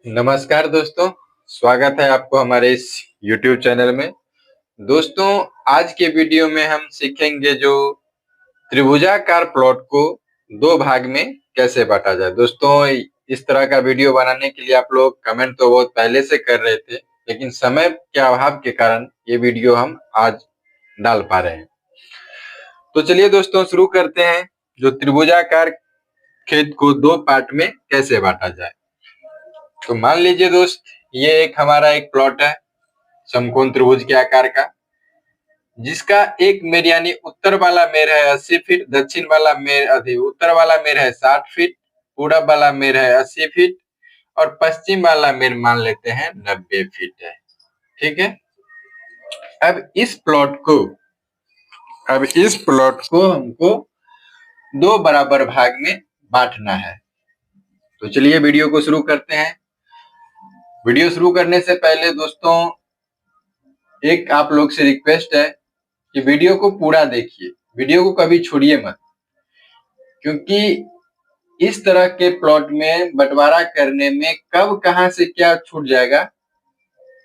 नमस्कार दोस्तों, स्वागत है आपको हमारे इस YouTube चैनल में। दोस्तों, आज के वीडियो में हम सीखेंगे जो त्रिभुजाकार प्लॉट को दो भाग में कैसे बांटा जाए। दोस्तों, इस तरह का वीडियो बनाने के लिए आप लोग कमेंट तो बहुत पहले से कर रहे थे, लेकिन समय के अभाव के कारण ये वीडियो हम आज डाल पा रहे हैं। तो चलिए दोस्तों, शुरू करते हैं जो त्रिभुजाकार खेत को दो पार्ट में कैसे बांटा जाए। तो मान लीजिए दोस्त, ये हमारा एक प्लॉट है समकोण त्रिभुज के आकार का, जिसका एक मेर यानी उत्तर वाला मेर है 80 फीट, दक्षिण वाला मेर उत्तर वाला मेर है 60 फीट, पूरब वाला मेर है 80 फीट और पश्चिम वाला मेर मान लेते हैं 90 फीट है। ठीक है। अब इस प्लॉट को हमको दो बराबर भाग में बांटना है। तो चलिए वीडियो को शुरू करते हैं। वीडियो शुरू करने से पहले दोस्तों, एक आप लोग से रिक्वेस्ट है कि वीडियो को पूरा देखिए, वीडियो को कभी छोड़िए मत, क्योंकि इस तरह के प्लॉट में बंटवारा करने में कब कहां से क्या छूट जाएगा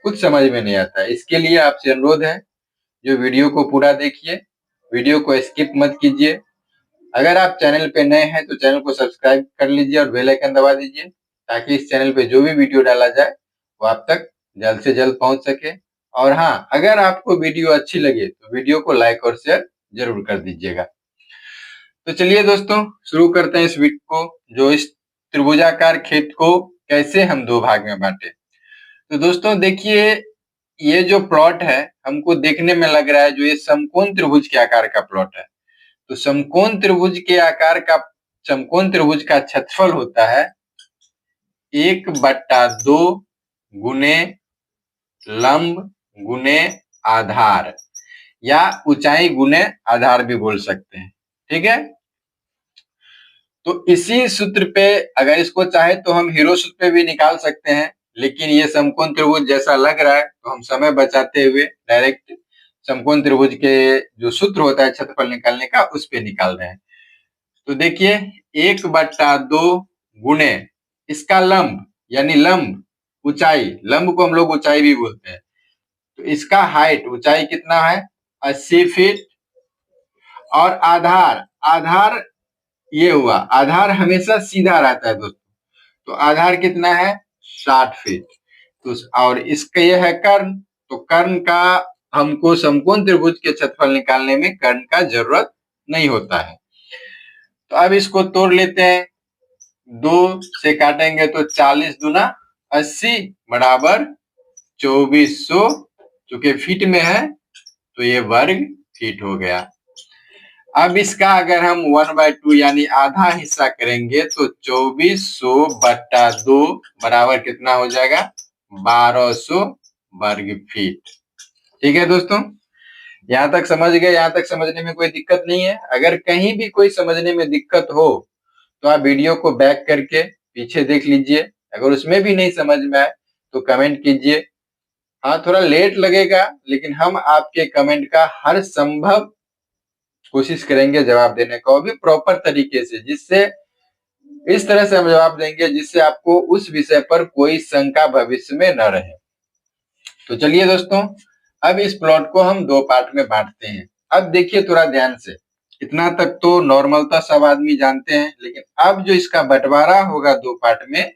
कुछ समझ में नहीं आता है। इसके लिए आपसे अनुरोध है, जो वीडियो को पूरा देखिए, वीडियो को स्किप मत कीजिए। अगर आप चैनल पे नए हैं तो चैनल को सब्सक्राइब कर लीजिए और बेल आइकन दबा दीजिए, ताकि इस चैनल पे जो भी वीडियो डाला जाए वो आप तक जल्द से जल्द पहुंच सके। और हाँ, अगर आपको वीडियो अच्छी लगे तो वीडियो को लाइक और शेयर जरूर कर दीजिएगा। तो चलिए दोस्तों, शुरू करते हैं इस वीडियो को, जो इस त्रिभुजाकार खेत को कैसे हम दो भाग में बांटे। तो दोस्तों देखिए, ये जो प्लॉट है हमको देखने में लग रहा है जो ये समकोण त्रिभुज के आकार का प्लॉट है। तो समकोण त्रिभुज का क्षेत्रफल होता है 1/2 गुने लंब गुने आधार, या ऊंचाई गुने आधार भी बोल सकते हैं। ठीक है। तो इसी सूत्र पे अगर इसको चाहे तो हम हीरो सूत्र पे भी निकाल सकते हैं, लेकिन ये समकोण त्रिभुज जैसा लग रहा है तो हम समय बचाते हुए डायरेक्ट समकोण त्रिभुज के जो सूत्र होता है क्षेत्रफल निकालने का, उस पे निकाल रहे हैं। तो देखिए, 1/2 गुने इसका लंब यानी लंब ऊंचाई, लंब को हम लोग ऊंचाई भी बोलते हैं, तो इसका हाइट ऊंचाई कितना है 80 फीट, और आधार, आधार ये हुआ, आधार हमेशा सीधा रहता है दोस्तों, तो आधार कितना है 60 फीट। तो और इसका ये है कर्ण, तो कर्ण का हमको समकोण त्रिभुज के क्षेत्रफल निकालने में कर्ण का जरूरत नहीं होता है। तो अब इसको तोड़ लेते हैं, 2 से काटेंगे तो 40 दूना 80 बराबर 2400, चूंकि फीट में है तो ये वर्ग फीट हो गया। अब इसका अगर हम 1/2 यानी आधा हिस्सा करेंगे तो 2400/2 बराबर कितना हो जाएगा 1200 वर्ग फीट। ठीक है दोस्तों, यहाँ तक समझ गए? यहाँ तक समझने में कोई दिक्कत नहीं है? अगर कहीं भी कोई समझने में दिक्कत हो तो आप वीडियो को बैक करके पीछे देख लीजिए। अगर उसमें भी नहीं समझ में आए तो कमेंट कीजिए। हाँ, थोड़ा लेट लगेगा, लेकिन हम आपके कमेंट का हर संभव कोशिश करेंगे जवाब देने का, वो भी प्रॉपर तरीके से, जिससे इस तरह से हम जवाब देंगे जिससे आपको उस विषय पर कोई शंका भविष्य में न रहे। तो चलिए दोस्तों, अब इस प्लॉट को हम दो पार्ट में बांटते हैं। अब देखिए थोड़ा ध्यान से, इतना तक तो नॉर्मलता सब आदमी जानते हैं, लेकिन अब जो इसका बंटवारा होगा दो पार्ट में,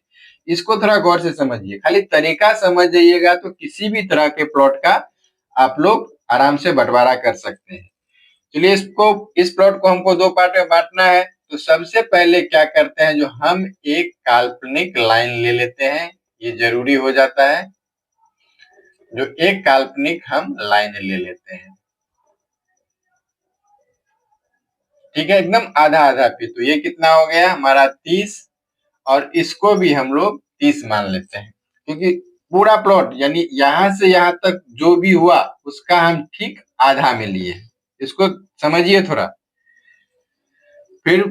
इसको थोड़ा गौर से समझिए। खाली तरीका समझ जाइएगा तो किसी भी तरह के प्लॉट का आप लोग आराम से बंटवारा कर सकते हैं। चलिए, इस प्लॉट को हमको दो पार्ट में बांटना है। तो सबसे पहले क्या करते हैं, जो हम एक काल्पनिक लाइन ले लेते हैं, ये जरूरी हो जाता है। जो एक काल्पनिक हम लाइन ले लेते हैं, ठीक है, एकदम आधा आधा पे। तो ये कितना हो गया हमारा 30, और इसको भी हम लोग 30 मान लेते हैं, क्योंकि पूरा प्लॉट यानी यहां से यहां तक जो भी हुआ उसका हम ठीक आधा में लिए। इसको समझिए थोड़ा, फिर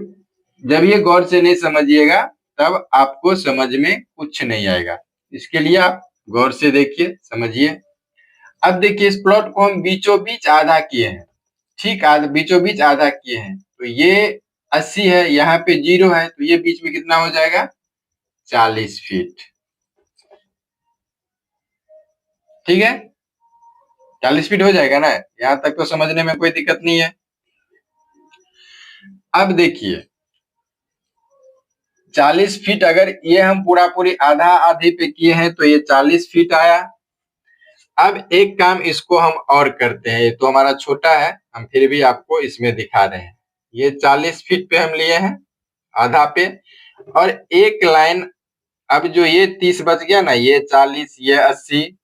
जब ये गौर से नहीं समझिएगा तब आपको समझ में कुछ नहीं आएगा। इसके लिए आप गौर से देखिए, समझिए। अब देखिए, इस प्लॉट को हम बीचों बीच आधा किए हैं, ठीक, बीचों बीच आधा किए हैं। तो ये 80 है, यहाँ पे 0 है, तो ये बीच में कितना हो जाएगा 40 फीट। ठीक है, 40 फीट हो जाएगा ना, यहाँ तक तो समझने में कोई दिक्कत नहीं है। अब देखिए 40 फीट अगर ये हम पूरा पूरी आधा आधी पे किए हैं तो ये 40 फीट आया। अब एक काम इसको हम और करते हैं, ये तो हमारा छोटा है, हम फिर भी आपको इसमें दिखा रहे हैं। ये 40 फीट पे हम लिए हैं आधा पे, और एक लाइन, अब जो ये 30 बच गया ना, ये 40, ये 80,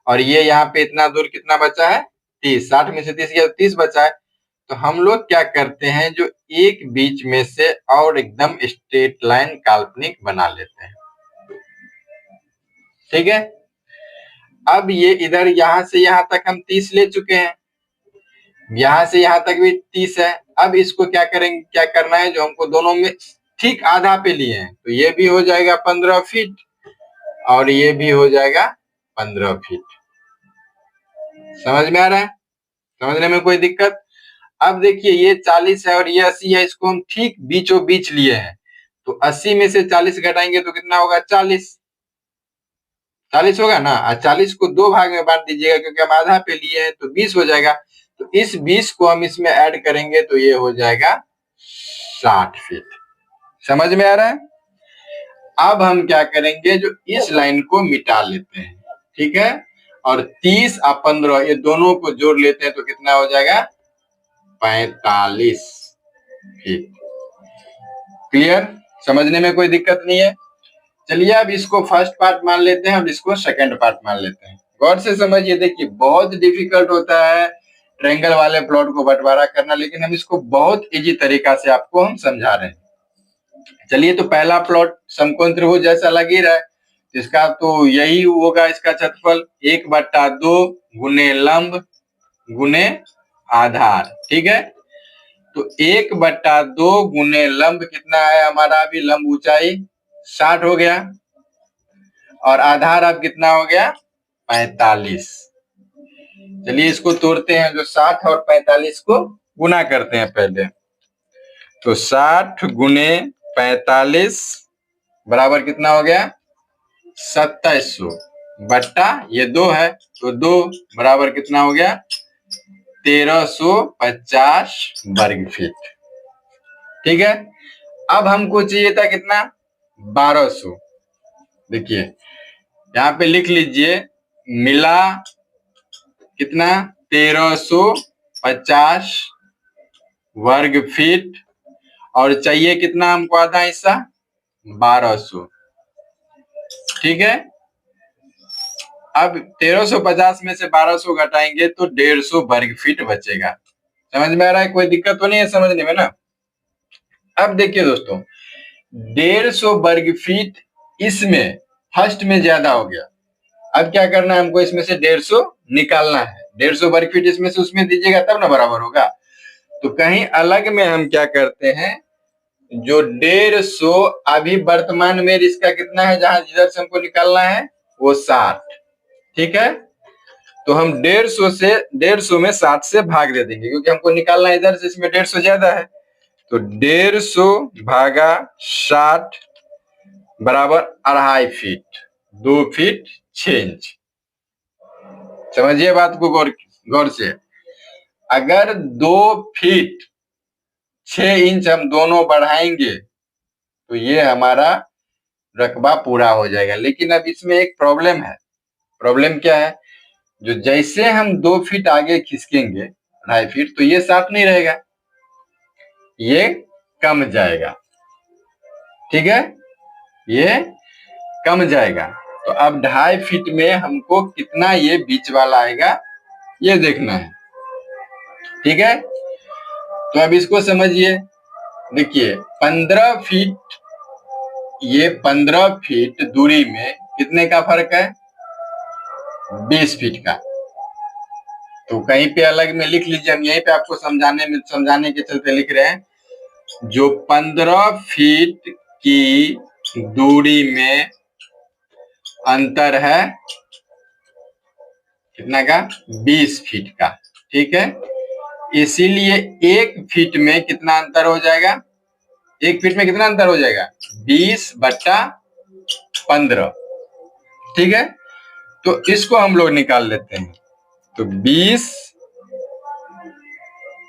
और ये यहाँ पे इतना दूर कितना बचा है 30, 60 में से 30 गया तो 30 बचा है। तो हम लोग क्या करते हैं, जो एक बीच में से और एकदम स्ट्रेट लाइन काल्पनिक बना लेते हैं। ठीक है, अब ये इधर यहाँ से यहाँ तक हम 30 ले चुके हैं, यहाँ से यहाँ तक भी 30 है। अब इसको क्या करेंगे, क्या करना है, जो हमको दोनों में ठीक आधा पे लिए हैं, तो ये भी हो जाएगा 15 फीट और ये भी हो जाएगा 15 फीट। समझ में आ रहा है, समझने में कोई दिक्कत? अब देखिए ये 40 है और ये 80 है, इसको हम ठीक बीचों बीच लिए हैं, तो 80 में से 40 घटाएंगे तो कितना होगा 40 होगा ना। 40 को 2 भाग में बांट दीजिएगा, क्योंकि हम आधा पे लिए हैं तो 20 हो जाएगा। तो इस 20 को हम इसमें ऐड करेंगे तो ये हो जाएगा 60 फीट। समझ में आ रहा है? अब हम क्या करेंगे, जो इस लाइन को मिटा लेते हैं, ठीक है, और 30 और 15 ये दोनों को जोड़ लेते हैं तो कितना हो जाएगा 45 फीट। क्लियर, समझने में कोई दिक्कत नहीं है? चलिए अब इसको फर्स्ट पार्ट मान लेते हैं और इसको सेकंड पार्ट मान लेते हैं। गौर से समझिए, देखिए बहुत डिफिकल्ट होता है ट्रायंगल वाले प्लॉट को बंटवारा करना, लेकिन हम इसको बहुत इजी तरीका से आपको हम समझा रहे हैं। चलिए, तो पहला प्लॉट समकोण त्रिभुज जैसा लग ही रहा है, इसका तो यही होगा, इसका क्षेत्रफल 1/2 गुने लंब गुने आधार। ठीक है, तो 1/2 गुने लंब कितना है हमारा, अभी लंब ऊंचाई 60 हो गया, और आधार अब कितना हो गया 45। चलिए इसको तोड़ते हैं, जो 60 और 45 को गुना करते हैं पहले। तो 60 गुने 45 बराबर कितना हो गया 2700 बट्टा ये 2 है, तो 2 बराबर कितना हो गया 1350 वर्ग फीट। ठीक है, अब हमको चाहिए था कितना 1200। देखिए यहाँ पे लिख लीजिए, मिला कितना 1350 वर्ग फीट, और चाहिए कितना हमको आधा हिस्सा 1200। ठीक है, अब 1350 में से 1200 घटाएंगे तो 150 वर्ग फीट बचेगा। समझ में आ रहा है, कोई दिक्कत तो नहीं है समझने में ना? अब देखिए दोस्तों, 150 वर्ग फीट इसमें फर्स्ट में ज्यादा हो गया। अब क्या करना है हमको, इसमें से 150 निकालना है। 150 वर्ग फीट इसमें से उसमें दीजिएगा तब ना बराबर होगा। तो कहीं अलग में हम क्या करते हैं, जो 150 अभी वर्तमान में इसका कितना है, जहां जिधर से हमको निकालना है वो 60। ठीक है, तो हम 150 में 60 से भाग दे देंगे, क्योंकि हमको निकालना है इधर से, इसमें 150 ज्यादा है। तो 150 भागा 60 बराबर 2.5 फीट, 2 फीट 6 इंच। समझिए बात को गौर से, अगर 2 फीट 6 इंच हम दोनों बढ़ाएंगे तो ये हमारा रकबा पूरा हो जाएगा। लेकिन अब इसमें एक प्रॉब्लम है। प्रॉब्लम क्या है, जो जैसे हम 2 फीट आगे खिसकेंगे 2.5 फीट, तो ये 60 नहीं रहेगा, ये कम जाएगा। ठीक है, ये कम जाएगा। तो अब 2.5 फीट में हमको कितना ये बीच वाला आएगा ये देखना है। ठीक है, तो अब इसको समझिए। देखिए 15 फीट, ये 15 फीट दूरी में कितने का फर्क है 20 फीट का। तो कहीं पे अलग में लिख लीजिए, हम यहीं पे आपको समझाने के चलते लिख रहे हैं। जो 15 फीट की दूरी में अंतर है कितना का 20 फीट का। ठीक है, इसीलिए 1 फीट में कितना अंतर हो जाएगा, 1 फीट में कितना अंतर हो जाएगा 20/15। ठीक है, तो इसको हम लोग निकाल लेते हैं। तो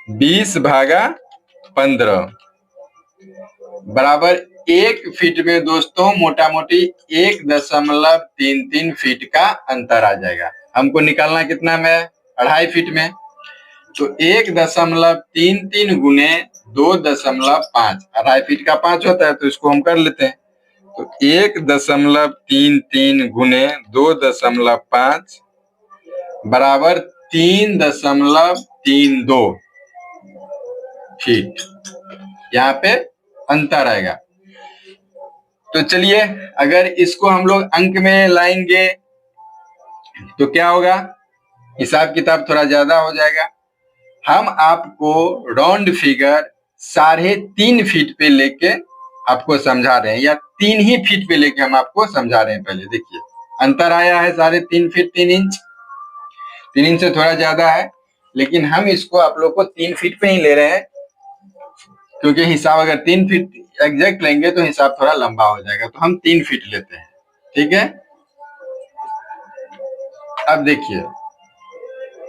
20 भागा 15 बराबर 1 फीट में दोस्तों मोटा मोटी 1.33 फीट का अंतर आ जाएगा। हमको निकालना कितना में? 2.5 फीट में। तो 1.33 गुने 2.5, 2.5 फीट का 5 होता है, तो इसको हम कर लेते हैं। तो 1.33 गुने 2.5 बराबर 3.32 फीट, यहाँ पे अंतर आएगा। तो चलिए अगर इसको हम लोग अंक में लाएंगे तो क्या होगा? हिसाब किताब थोड़ा ज्यादा हो जाएगा। हम आपको राउंड फिगर 3.5 फीट पे लेके आपको समझा रहे हैं, या 3 ही फीट पे लेके हम आपको समझा रहे हैं। पहले देखिए अंतर आया है 3.5 फीट 3 इंच। 3 इंच से थोड़ा ज्यादा है, लेकिन हम इसको आप लोग को 3 फीट पे ही ले रहे हैं, क्योंकि हिसाब अगर 3 फीट एग्जैक्ट लेंगे तो हिसाब थोड़ा लंबा हो जाएगा। तो हम 3 फीट लेते हैं, ठीक है। अब देखिए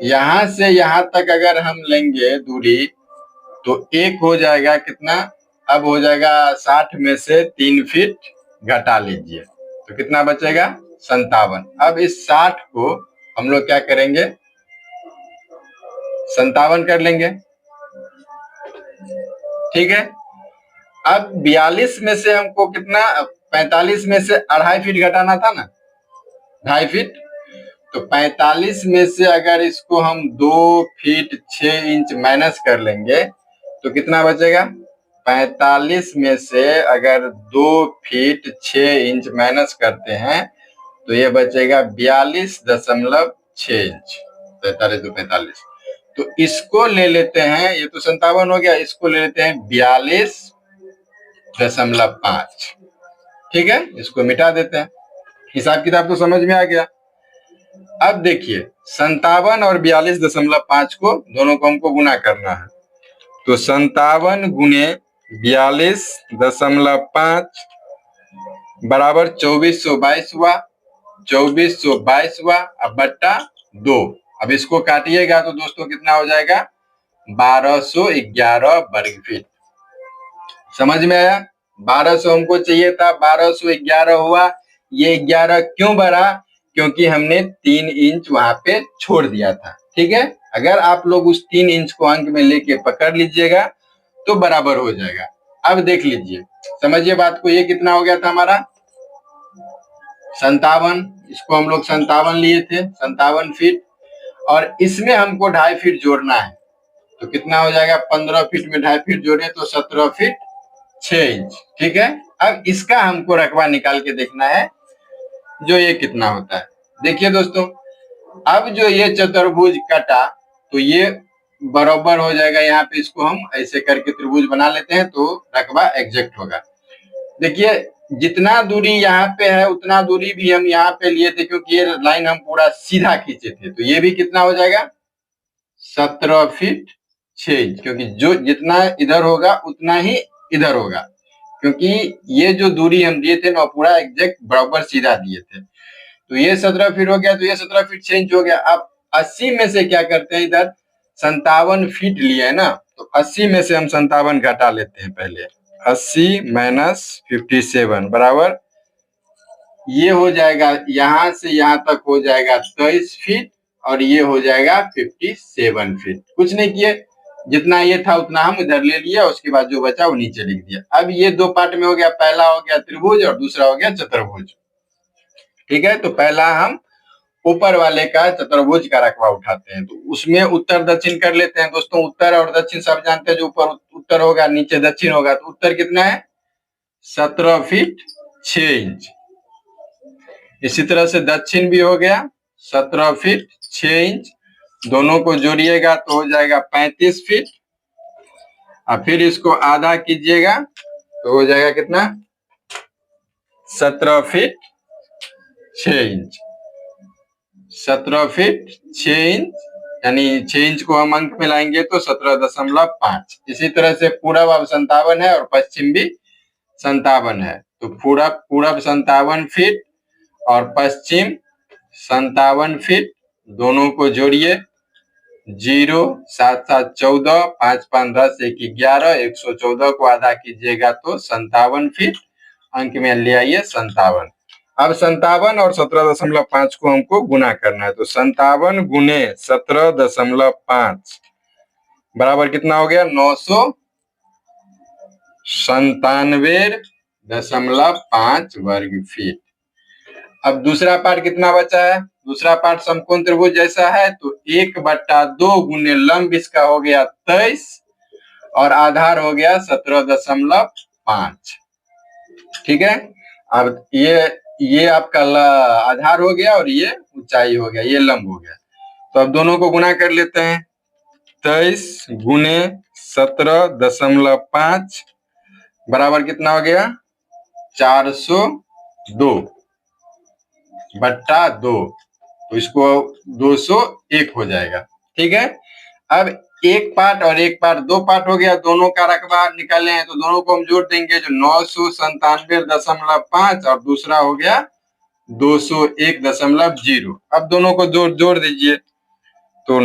यहां से यहां तक अगर हम लेंगे दूरी तो एक हो जाएगा कितना? अब हो जाएगा 60 में से 3 फीट घटा लीजिए तो कितना बचेगा? 57। अब इस 60 को हम लोग क्या करेंगे? 57 कर लेंगे, ठीक है। अब 42 में से हमको कितना? 45 में से 2.5 फीट घटाना था ना, 2.5 फीट। तो 45 में से अगर इसको हम 2 फीट 6 इंच माइनस कर लेंगे तो कितना बचेगा? 45 में से अगर 2 फीट 6 इंच माइनस करते हैं तो ये बचेगा 42.6 इंच। 45 तो 45, तो इसको ले लेते हैं, ये तो 57 हो गया, इसको ले लेते हैं 42.5, ठीक है। इसको मिटा देते हैं, हिसाब किताब तो समझ में आ गया। अब देखिए 57 और 42.5 को दोनों को हमको गुना करना है। तो 57 गुने 42.5 बराबर 2422 हुआ, 2422 हुआ, अब बट्टा 2। अब इसको काटिएगा तो दोस्तों कितना हो जाएगा? 1211 वर्ग फीट। समझ में आया? 1200 हमको चाहिए था, 1211 हुआ। ये 11 क्यों बढ़ा? क्योंकि हमने 3 इंच वहां पे छोड़ दिया था, ठीक है। अगर आप लोग उस 3 इंच को अंक में लेके पकड़ लीजिएगा तो बराबर हो जाएगा। अब देख लीजिए, समझिए बात को। ये कितना हो गया था हमारा? 57। इसको हम लोग 57 लिए थे, 57 फीट, और इसमें हमको 2.5 फीट जोड़ना है। तो कितना हो जाएगा? 15 फीट में 2.5 फीट जोड़े तो 17 फीट 6 इंच, ठीक है। अब इसका हमको रकबा निकाल के देखना है, जो ये कितना होता है। देखिए दोस्तों, अब जो ये चतुर्भुज कटा तो ये बराबर हो जाएगा। यहाँ पे इसको हम ऐसे करके त्रिभुज बना लेते हैं तो रकबा एग्जैक्ट होगा। देखिए जितना दूरी यहाँ पे है उतना दूरी भी हम यहाँ पे लिए थे, क्योंकि ये लाइन हम पूरा सीधा खींचे थे। तो ये भी कितना हो जाएगा? 17 फीट 6 इंच, क्योंकि जो जितना इधर होगा उतना ही इधर होगा, क्योंकि ये जो दूरी हम दिए थे ना पूरा एग्जैक्ट बराबर सीधा दिए थे। तो ये 17 फीट हो गया, तो ये 17 फीट 6 इंच हो गया। अब 80 में से क्या करते हैं? इधर 57 फीट लिए है ना, तो 80 में से हम 57 घटा लेते हैं पहले। 80 माइनस 57 बराबर ये हो जाएगा, यहां से यहां तक हो जाएगा 23 फीट, और ये हो जाएगा 57 फीट। कुछ नहीं किए, जितना ये था उतना हम इधर ले लिया, उसके बाद जो बचा वो नीचे लिख दिया। अब ये 2 पार्ट में हो गया, पहला हो गया त्रिभुज और दूसरा हो गया चतुर्भुज, ठीक है। तो पहला हम ऊपर वाले का चतुर्भुज का रकबा उठाते हैं, तो उसमें उत्तर दक्षिण कर लेते हैं दोस्तों। उत्तर और दक्षिण सब जानते हैं, जो ऊपर उत्तर होगा नीचे दक्षिण होगा। तो उत्तर कितना है? 17 फीट 6 इंच। इसी तरह से दक्षिण भी हो गया 17 फीट 6 इंच। दोनों को जोड़िएगा तो हो जाएगा 35 फीट, और फिर इसको आधा कीजिएगा तो हो जाएगा कितना? 17 फीट 6 इंच। 17 फीट 6 इंच, यानी 6 इंच को हम अंक में लाएंगे तो 17.5। इसी तरह से पूरब अब 57 है और पश्चिम भी 57 है, तो पूरब 57 फीट और पश्चिम 57 फीट। दोनों को जोड़िए, 0 7 7 14, 5 5 10, 1 11, 114 को आधा कीजिएगा तो 57 फीट। अंक में ले आइए 57। अब 57 और 17.5 को हमको गुना करना है, तो 57 गुने 17.5 बराबर कितना हो गया? 997.5 वर्ग फीट। अब दूसरा पार्ट कितना बचा है? दूसरा पार्ट समकोण त्रिभुज जैसा है, तो 1/2 गुने लंब इसका हो गया 23 और आधार हो गया 17.5। ठीक है। अब ये आपका आधार हो गया और ये ऊंचाई हो गया, ये लंब हो गया। तो अब दोनों को गुना कर लेते हैं। 23 गुने 17.5 बराबर कितना हो गया? 402/2, तो इसको 201 हो जाएगा। ठीक है। अब एक पार्ट और एक पार्ट, दो पार्ट हो गया, दोनों का रकबा निकाले हैं, तो दोनों को हम जोड़ देंगे, जो 997.5 और दूसरा हो गया 201.0। अब दोनों को जोड़ दीजिए, तो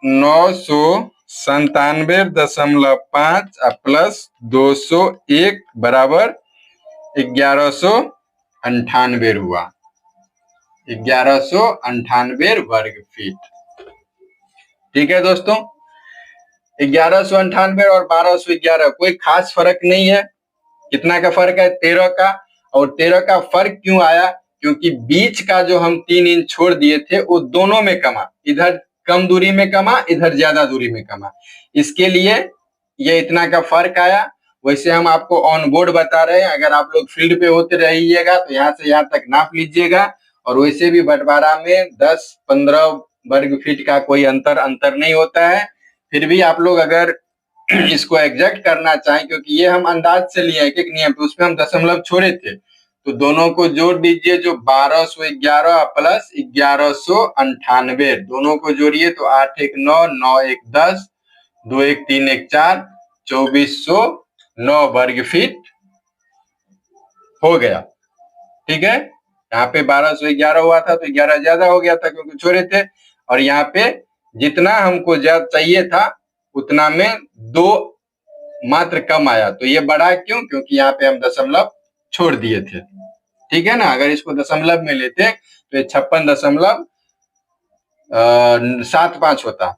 997.5 प्लस 201 बराबर 1198 हुआ। 1198 वर्ग फीट। ठीक है दोस्तों, 1198 और 1211 कोई खास फर्क नहीं है। कितना का फर्क है? 13 का। और 13 का फर्क क्यों आया? क्योंकि बीच का जो हम 3 इंच छोड़ दिए थे वो दोनों में कमा, इधर कम दूरी में कमा, इधर ज्यादा दूरी में कमा, इसके लिए ये इतना का फर्क आया। वैसे हम आपको ऑन बोर्ड बता रहे हैं, अगर आप लोग फील्ड पे होते रहिएगा तो यहाँ से यहाँ तक नाप लीजिएगा। और वैसे भी बंटवारा में 10-15 वर्ग फीट का कोई अंतर नहीं होता है। फिर भी आप लोग अगर इसको एग्जैक्ट करना चाहें, क्योंकि ये हम अंदाज से लिए एक नियम पे, उसमें हम दशमलव छोड़े थे, तो दोनों को जोड़ दीजिए, जो 1211 प्लस 1198, दोनों को जोड़िए तो 8 1 9, 9 1 10, 2 1 3 1 4, 2409 वर्ग फीट हो गया। ठीक है। यहाँ पे 1211 हुआ था तो 11 ज्यादा हो गया था क्योंकि छोड़े थे, और यहाँ पे जितना हमको ज्यादा चाहिए था उतना में 2 मात्र कम आया, तो ये बढ़ा क्यों? क्योंकि यहाँ पे हम दशमलव छोड़ दिए थे। ठीक है ना। अगर इसको दशमलव में लेते तो ये 56.75 होता,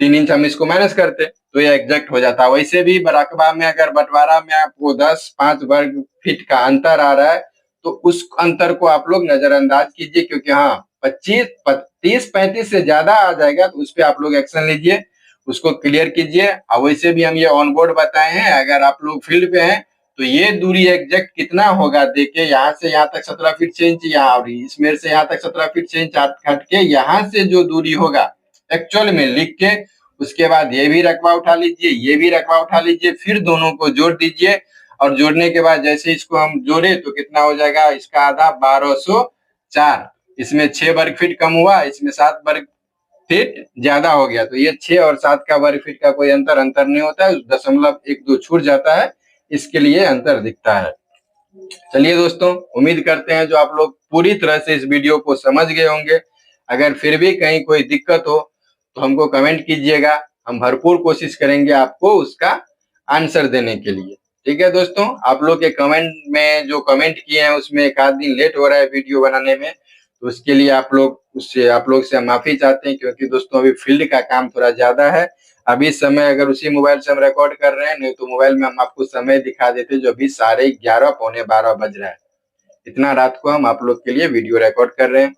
3 इंच हम इसको माइनस करते तो ये एग्जैक्ट हो जाता। वैसे भी रकबा में अगर बंटवारा में आपको 10-5 वर्ग फीट का अंतर आ रहा है तो उस अंतर को आप लोग नजरअंदाज कीजिए, क्योंकि हाँ 30-35 से ज्यादा आ जाएगा तो उस पर आप लोग एक्शन लीजिए, उसको क्लियर कीजिए। और वैसे भी हम ये ऑन बोर्ड बताए हैं, अगर आप लोग फील्ड पे हैं तो ये दूरी एग्जैक्ट कितना होगा देखिए, यहाँ से यहाँ तक 17 फीट 6 इंच, यहाँ और इसमें से यहाँ तक 17 फीट 6 इंच हट के यहाँ से जो दूरी होगा एक्चुअल में लिख के, उसके बाद ये भी रकबा उठा लीजिए, ये भी रकबा उठा लीजिए, फिर दोनों को जोड़ दीजिए। और जोड़ने के बाद जैसे इसको हम जोड़े तो कितना हो जाएगा? इसका आधा 1204, इसमें 6 वर्ग फीट कम हुआ, इसमें 7 वर्ग फीट ज्यादा हो गया, तो ये 6 और 7 का वर्ग फीट का कोई अंतर नहीं होता है, दशमलव 1-2 छूट जाता है, इसके लिए अंतर दिखता है। चलिए दोस्तों, उम्मीद करते हैं जो आप लोग पूरी तरह से इस वीडियो को समझ गए होंगे। अगर फिर भी कहीं कोई दिक्कत हो तो हमको कमेंट कीजिएगा, हम भरपूर कोशिश करेंगे आपको उसका आंसर देने के लिए। ठीक है दोस्तों, आप लोग के कमेंट में जो कमेंट किए हैं उसमें एक आध दिन लेट हो रहा है वीडियो बनाने में, तो उसके लिए आप लोग से माफी चाहते हैं, क्योंकि दोस्तों अभी फील्ड का काम थोड़ा ज्यादा है। अभी समय अगर उसी मोबाइल से हम रिकॉर्ड कर रहे हैं, नहीं तो मोबाइल में हम आपको समय दिखा देते जो अभी 11:30 पौने 12 बज रहा है। इतना रात को हम आप लोग के लिए वीडियो रिकॉर्ड कर रहे हैं।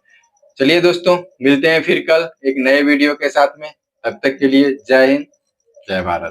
चलिए दोस्तों, मिलते हैं फिर कल एक नए वीडियो के साथ में। तब तक के लिए जय हिंद, जय भारत।